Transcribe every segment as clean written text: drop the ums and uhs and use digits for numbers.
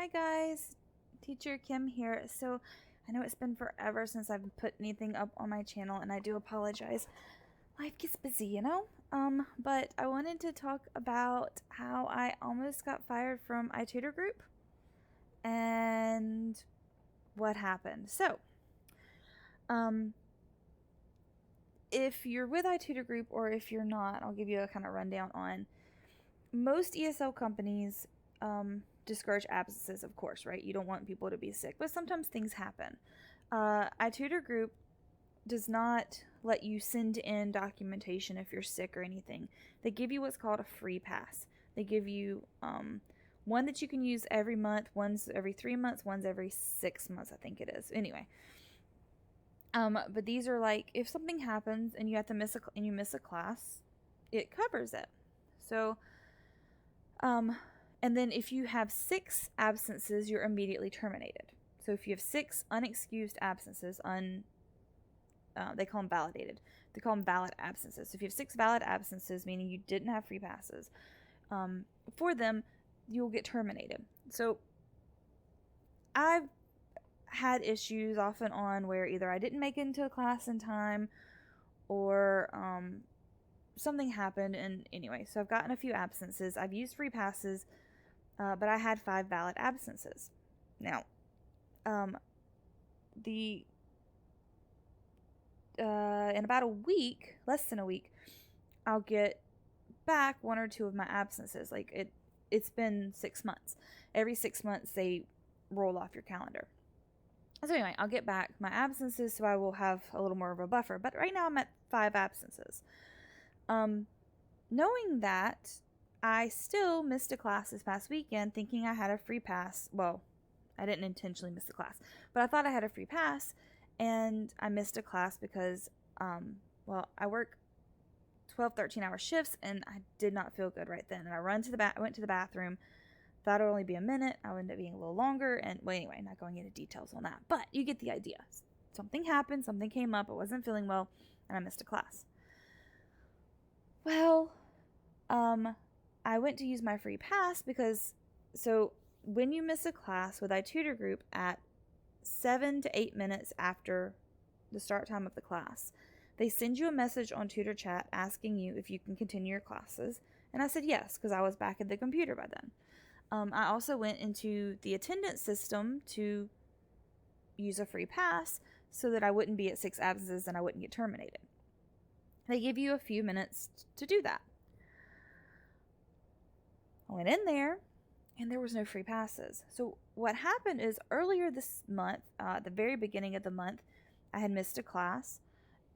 Hi guys, Teacher Kim here. So I know it's been forever since I've put anything up on my channel and I do apologize. Life gets busy, but I wanted to talk about how I almost got fired from iTutorGroup and what happened. So, if you're with iTutorGroup or if you're not, I'll give you a kind of rundown on most ESL companies discourage absences, of course, right? You don't want people to be sick, but sometimes things happen. iTutorGroup does not let you send in documentation if you're sick or anything. They give you what's called a free pass. They give you one that you can use every month, one's every 3 months, one's every 6 months, I think it is. Anyway, but these are like if something happens and you have to miss a class, it covers it. So, and then if you have 6 absences, you're immediately terminated. So if you have 6 unexcused absences, they call them validated. They call them valid absences. So if you have 6 valid absences, meaning you didn't have free passes, for them, you'll get terminated. So I've had issues off and on where either I didn't make it into a class in time or something happened. And anyway, so I've gotten a few absences. I've used free passes, but I had 5 valid absences. Now, in about a week, less than a week, I'll get back 1 or 2 of my absences. Like it's been 6 months. Every 6 months they roll off your calendar. So anyway, I'll get back my absences, so I will have a little more of a buffer. But right now I'm at 5 absences. Knowing that, I still missed a class this past weekend thinking I had a free pass. Well, I didn't intentionally miss the class, but I thought I had a free pass, and I missed a class because, I work 12, 13-hour shifts, and I did not feel good right then. And I went to the bathroom, thought it would only be a minute. I ended up being a little longer, and well, anyway, not going into details on that, but you get the idea. Something happened, something came up, I wasn't feeling well, and I missed a class. Well, I went to use my free pass because, so when you miss a class with iTutorGroup at 7 to 8 minutes after the start time of the class, they send you a message on Tutor Chat asking you if you can continue your classes. And I said yes, because I was back at the computer by then. I also went into the attendance system to use a free pass so that I wouldn't be at 6 absences and I wouldn't get terminated. They give you a few minutes to do that. I went in there, and there was no free passes. So what happened is earlier this month, at the very beginning of the month, I had missed a class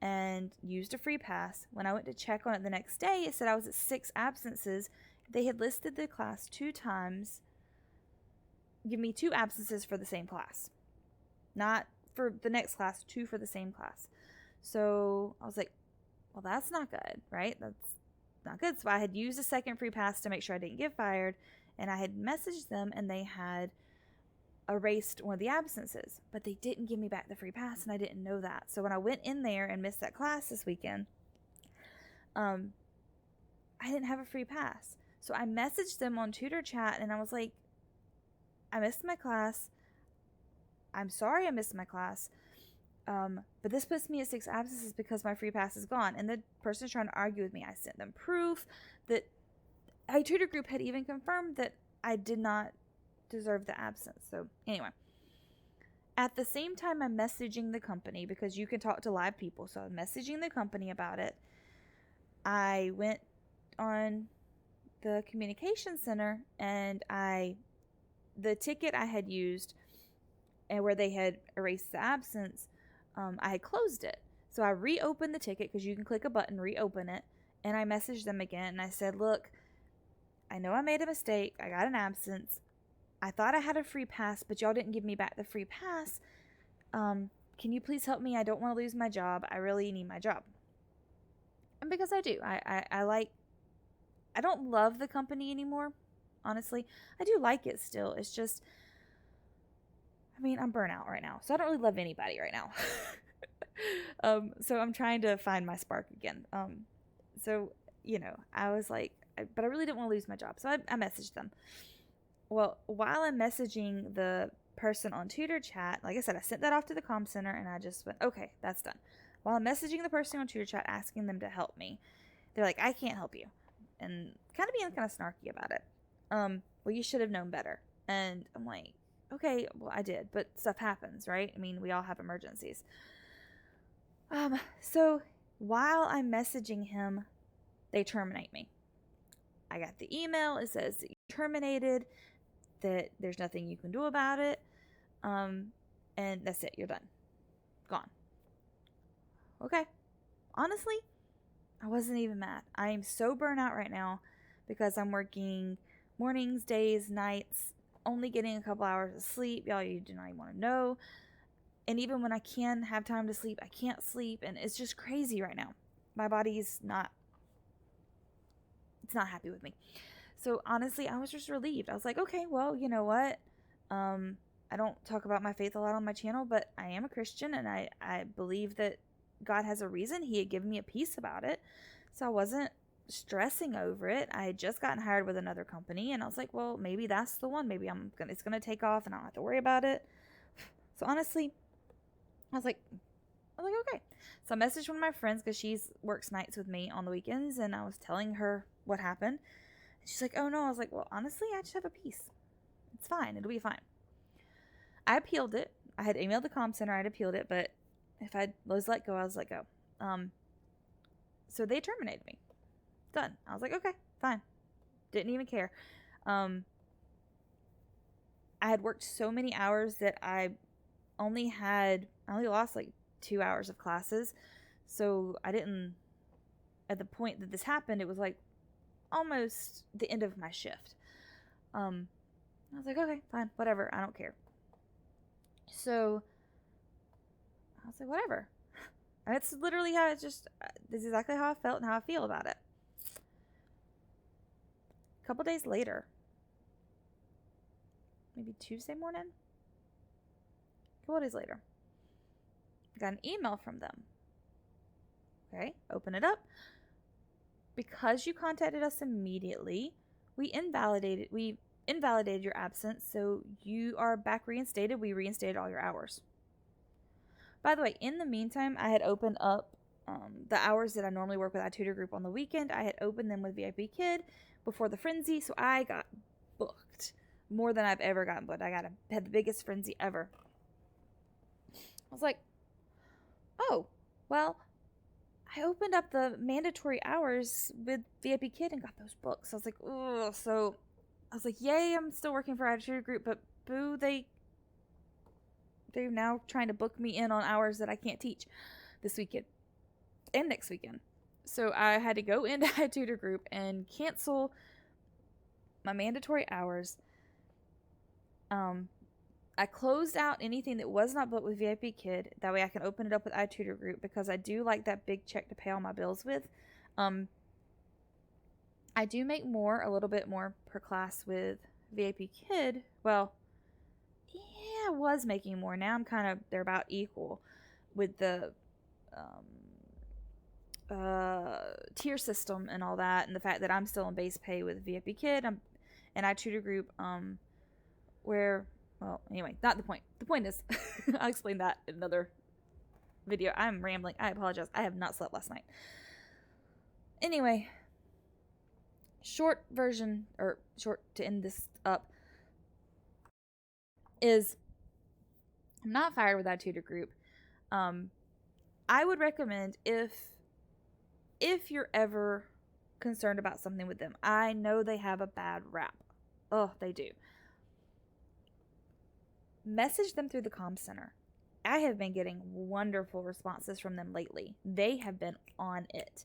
and used a free pass. When I went to check on it the next day, it said I was at 6 absences. They had listed the class 2 times, give me 2 absences for the same class. Not for the next class, 2 for the same class. So I was like, well, that's not good, right? That's not good. So I had used a second free pass to make sure I didn't get fired, and I had messaged them, and they had erased one of the absences, but they didn't give me back the free pass, and I didn't know that. So when I went in there and missed that class this weekend, I didn't have a free pass. So I messaged them on Tutor Chat, and I was like, I missed my class. I'm sorry I missed my class. But this puts me at 6 absences because my free pass is gone. And the person's trying to argue with me. I sent them proof that iTutorGroup had even confirmed that I did not deserve the absence. So anyway, at the same time I'm messaging the company, because you can talk to live people. So I'm messaging the company about it. I went on the communication center, and the ticket I had used and where they had erased the absence, I had closed it. So I reopened the ticket, because you can click a button, reopen it, and I messaged them again, and I said, look, I know I made a mistake. I got an absence. I thought I had a free pass, but y'all didn't give me back the free pass. Can you please help me? I don't want to lose my job. I really need my job. And because I do. I don't love the company anymore, honestly. I do like it still. It's just, I'm burnt out right now, so I don't really love anybody right now. So I'm trying to find my spark again. So, I was like, but I really didn't want to lose my job. So I messaged them. Well, while I'm messaging the person on Tutor Chat, like I said, I sent that off to the comm center and I just went, okay, that's done. While I'm messaging the person on Tutor Chat asking them to help me, they're like, I can't help you. And kind of being kind of snarky about it. Well, you should have known better. And I'm like, okay, well, I did, but stuff happens, right? I mean, we all have emergencies. So while I'm messaging him, they terminate me. I got the email. It says that you're terminated, that there's nothing you can do about it. And that's it. You're done. Gone. Okay. Honestly, I wasn't even mad. I am so burnt out right now because I'm working mornings, days, nights, only getting a couple hours of sleep. Y'all, you do not even want to know. And even when I can have time to sleep, I can't sleep. And it's just crazy right now. My body's not, it's not happy with me. So honestly, I was just relieved. I was like, okay, well, you know what? I don't talk about my faith a lot on my channel, but I am a Christian and I believe that God has a reason. He had given me a peace about it. So I wasn't stressing over it. I had just gotten hired with another company and I was like, well, maybe that's the one. Maybe it's going to take off and I don't have to worry about it. So honestly, I was like, okay. So I messaged one of my friends because she works nights with me on the weekends and I was telling her what happened. And she's like, oh no. I was like, well, honestly, I just have a peace. It's fine. It'll be fine. I appealed it. I had emailed the comm center. I'd appealed it, but if I was let go, I was let go. So they terminated me. Done. I was like, okay, fine. Didn't even care. I had worked so many hours that I only lost like 2 hours of classes. So at the point that this happened, it was like almost the end of my shift. I was like, okay, fine, whatever. I don't care. So I was like, whatever. That's literally how this is exactly how I felt and how I feel about it. A couple days later, maybe Tuesday morning, a couple days later, I got an email from them. Okay, open it up. Because you contacted us immediately, we invalidated your absence, so you are back reinstated. We reinstated all your hours. By the way, in the meantime, I had opened up the hours that I normally work with iTutorGroup on the weekend. I had opened them with VIPKid before the frenzy, so I got booked more than I've ever gotten booked. Had the biggest frenzy ever. I was like, oh, well, I opened up the mandatory hours with VIPKid and got those books. I was like, oh, so I was like, yay, I'm still working for iTutorGroup, but boo, they're now trying to book me in on hours that I can't teach this weekend and next weekend. So I had to go into iTutorGroup and cancel my mandatory hours. I closed out anything that was not booked with VIPKid. That way I can open it up with iTutorGroup because I do like that big check to pay all my bills with. I do make a little bit more per class with VIPKid. Well, yeah, I was making more. Now they're about equal with the tier system and all that, and the fact that I'm still on base pay with VIPKid. I'm in iTutorGroup, where, well, anyway, not the point. The point is, I'll explain that in another video. I'm rambling. I apologize. I have not slept last night. Anyway, short to end this up is I'm not fired with iTutorGroup. I would recommend if you're ever concerned about something with them. I know they have a bad rap. Oh, they do. Message them through the comm center. I have been getting wonderful responses from them lately. They have been on it.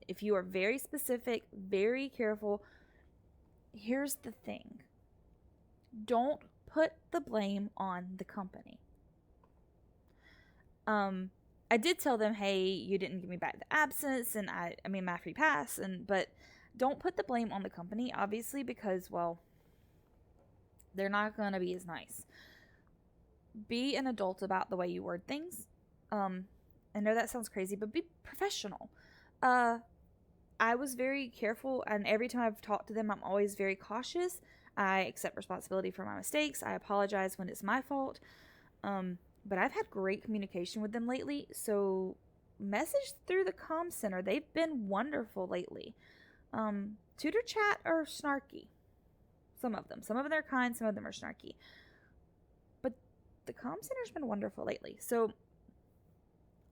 If you are very specific, very careful, here's the thing. Don't put the blame on the company. I did tell them, hey, you didn't give me back the absence and my free pass, but don't put the blame on the company, obviously, because, well, they're not going to be as nice. Be an adult about the way you word things. I know that sounds crazy, but be professional. I was very careful, and every time I've talked to them, I'm always very cautious. I accept responsibility for my mistakes. I apologize when it's my fault. But I've had great communication with them lately. So message through the comm center. They've been wonderful lately. Tutor chat are snarky. Some of them. Some of them are kind. Some of them are snarky. But the comm center's been wonderful lately. So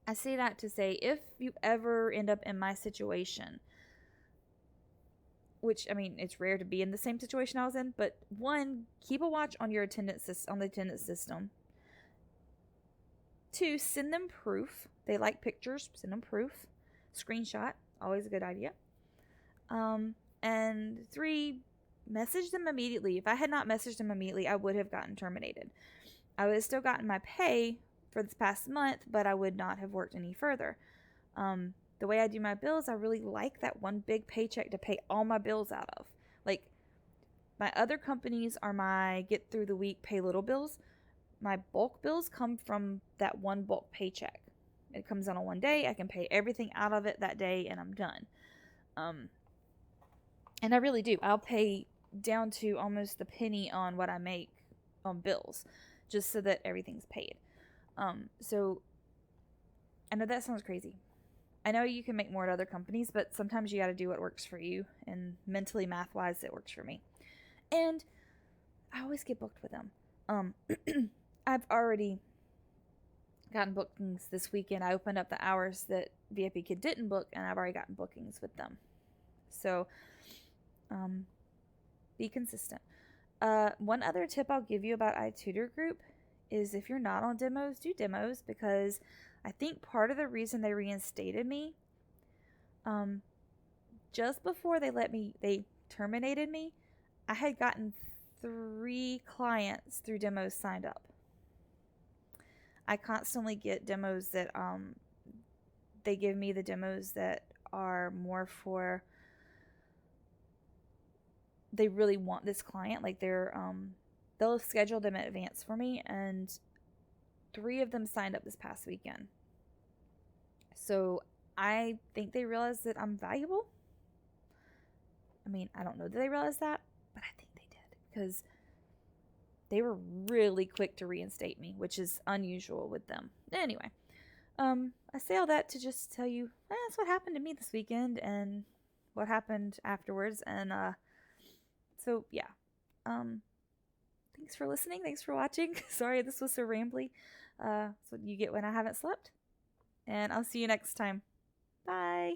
I say that to say, if you ever end up in my situation, which, I mean, it's rare to be in the same situation I was in, but one, keep a watch on your attendance on the attendance system. 2, send them proof. They like pictures. Send them proof. Screenshot. Always a good idea. And 3, message them immediately. If I had not messaged them immediately, I would have gotten terminated. I would have still gotten my pay for this past month, but I would not have worked any further. The way I do my bills, I really like that one big paycheck to pay all my bills out of. Like, my other companies are my get through the week, pay little bills. My bulk bills come from that one bulk paycheck. It comes on one day. I can pay everything out of it that day, and I'm done. And I really do. I'll pay down to almost the penny on what I make on bills, just so that everything's paid. So I know that sounds crazy. I know you can make more at other companies, but sometimes you got to do what works for you, and mentally, math-wise, it works for me. And I always get booked with them. I've already gotten bookings this weekend. I opened up the hours that VIPKid didn't book, and I've already gotten bookings with them. So, be consistent. One other tip I'll give you about iTutorGroup is, if you're not on demos, do demos, because I think part of the reason they reinstated me, just before they terminated me, I had gotten 3 clients through demos signed up. I constantly get demos that, they give me the demos that are more for, they really want this client, like they'll schedule them in advance for me, and 3 of them signed up this past weekend. So I think they realized that I'm valuable. I mean, I don't know that they realized that, but I think they did, because they were really quick to reinstate me, which is unusual with them. Anyway, I say all that to just tell you that's what happened to me this weekend and what happened afterwards. And so yeah, thanks for listening. Thanks for watching. Sorry this was so rambly. That's what you get when I haven't slept. And I'll see you next time. Bye.